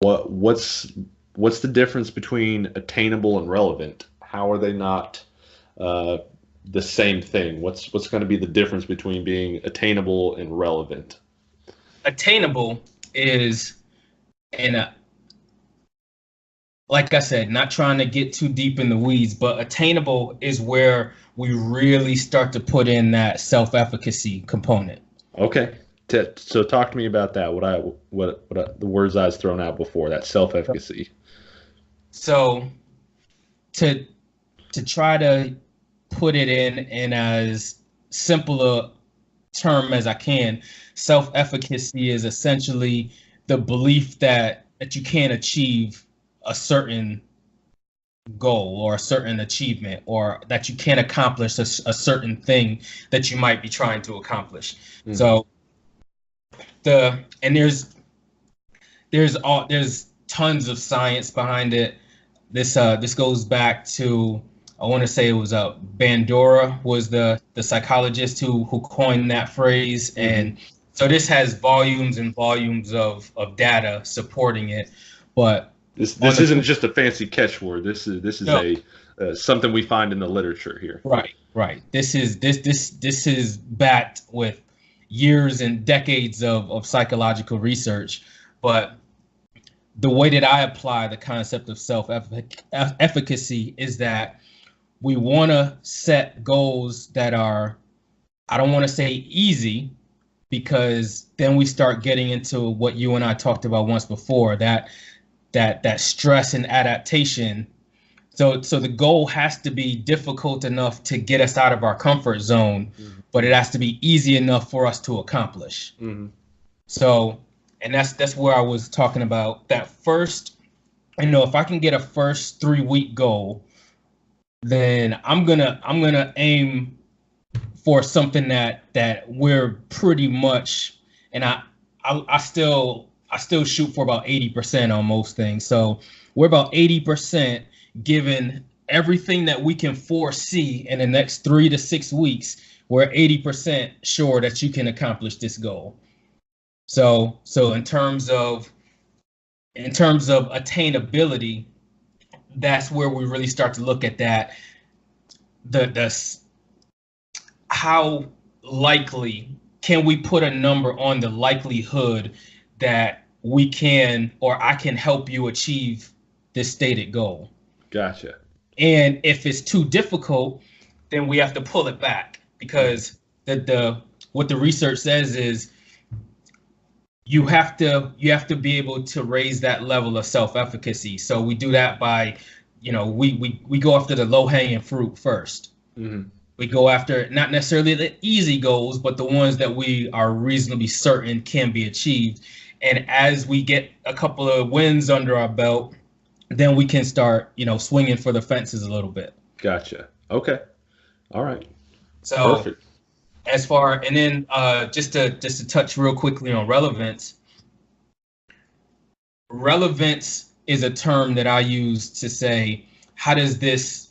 What's the difference between attainable and relevant? How are they not uh, the same thing? What's going to be the difference between being attainable and relevant? Attainable is, and like I said, not trying to get too deep in the weeds, but attainable is where we really start to put in that self-efficacy component. Okay. So talk to me about that. The words I was thrown out before, that self-efficacy. So to to try to put it in as simple a term as I can, self-efficacy is essentially the belief that you can achieve a certain goal or a certain achievement, or that you can accomplish a certain thing that you might be trying to accomplish. Hmm. So there's tons of science behind it. This goes back to, I want to say it was Bandura was the psychologist who coined that phrase, Hmm. and so this has volumes and volumes of data supporting it. But on This the isn't just a fancy catchword. This is no, a something we find in the literature here. right. This is backed with years and decades of psychological research. But the way that I apply the concept of self-efficacy is that we want to set goals that are, I don't want to say easy, because then we start getting into what you and I talked about once before, that stress and adaptation. So the goal has to be difficult enough to get us out of our comfort zone, Hmm. but it has to be easy enough for us to accomplish. Hmm. So, and that's where I was talking about that first. If I can get a first 3 week goal, then I'm gonna aim for something that we're pretty much, and I still shoot for about 80% on most things. So we're about 80% given everything that we can foresee in the next 3 to 6 weeks. We're 80% sure that you can accomplish this goal. So in terms of attainability, that's where we really start to look at that. The How likely can we put a number on the likelihood that we can, or I can help you achieve this stated goal? Gotcha. And if it's too difficult, then we have to pull it back, Hmm. because the what the research says is you have to be able to raise that level of self-efficacy. So we do that by, we go after the low-hanging fruit first. Hmm. We go after not necessarily the easy goals, but the ones that we are reasonably certain can be achieved. And as we get a couple of wins under our belt, then we can start, swinging for the fences a little bit. Gotcha. Okay. All right. So Perfect. and then just to touch real quickly on relevance. Relevance is a term that I use to say, how does this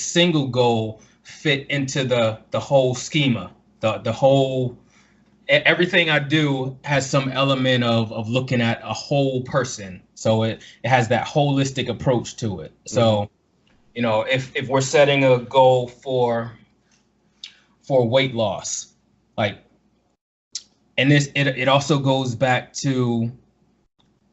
single goal fit into the whole schema, the whole, everything I do has some element of looking at a whole person. So it has that holistic approach to it. Hmm. So, if we're setting a goal for weight loss, like, and it also goes back to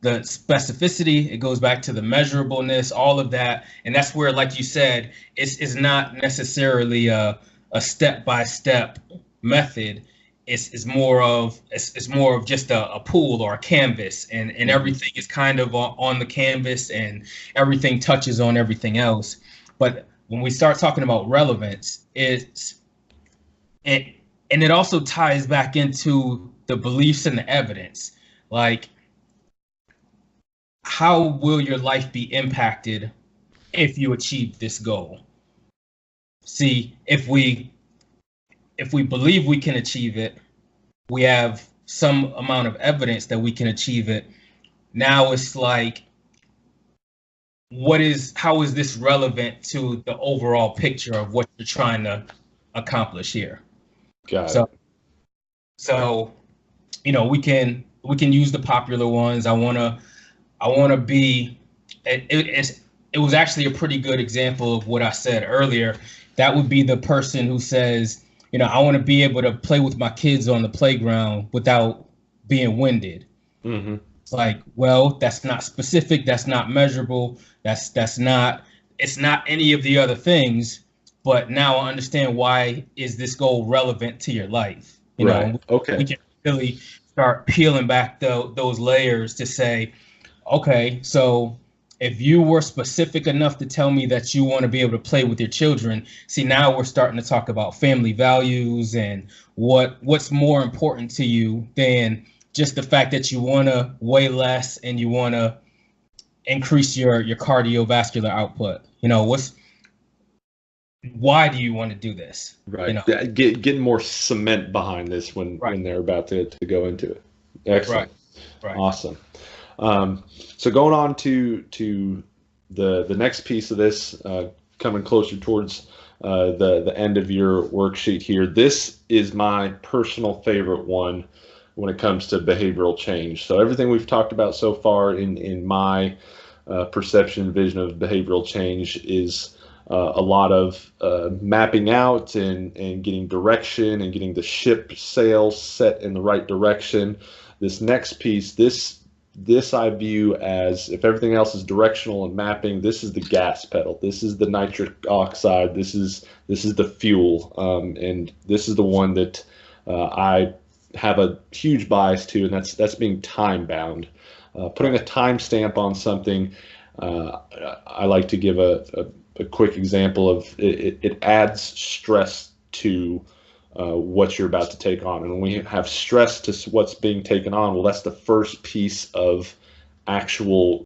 the specificity, it goes back to the measurableness, all of that. And that's where, like you said, it's not necessarily a step-by-step method. It's more of just a pool or a canvas, and Hmm. everything is kind of on the canvas, and everything touches on everything else. But when we start talking about relevance, it and it also ties back into the beliefs and the evidence. Like, how will your life be impacted if you achieve this goal? See, if we believe we can achieve it, we have some amount of evidence that we can achieve it. Now it's like, how is this relevant to the overall picture of what you're trying to accomplish here? Got So it. so we can use the popular ones. I want to be. It was actually a pretty good example of what I said earlier. That would be the person who says, I want to be able to play with my kids on the playground without being winded. Mm-hmm. It's like, well, that's not specific. That's not measurable. It's not any of the other things. But now I understand, why is this goal relevant to your life? Right. Okay. We can really start peeling back those layers to say, okay, so if you were specific enough to tell me that you want to be able to play with your children, see, now we're starting to talk about family values and what's more important to you than just the fact that you want to weigh less and you want to increase your cardiovascular output. Why do you want to do this? Right. Getting more cement behind this when they're about to go into it. Excellent. Right. Awesome. So going on to the next piece of this, coming closer towards the end of your worksheet here. This is my personal favorite one when it comes to behavioral change. So everything we've talked about so far in my perception and vision of behavioral change is a lot of mapping out and getting direction and getting the ship sail set in the right direction. This next piece, this I view as, if everything else is directional and mapping, this is the gas pedal. This is the nitric oxide. This is the fuel, and this is the one that I have a huge bias to, and that's being time bound. Putting a timestamp on something, I like to give a quick example of it adds stress to what you're about to take on. And when we have stress to what's being taken on, well, that's the first piece of actual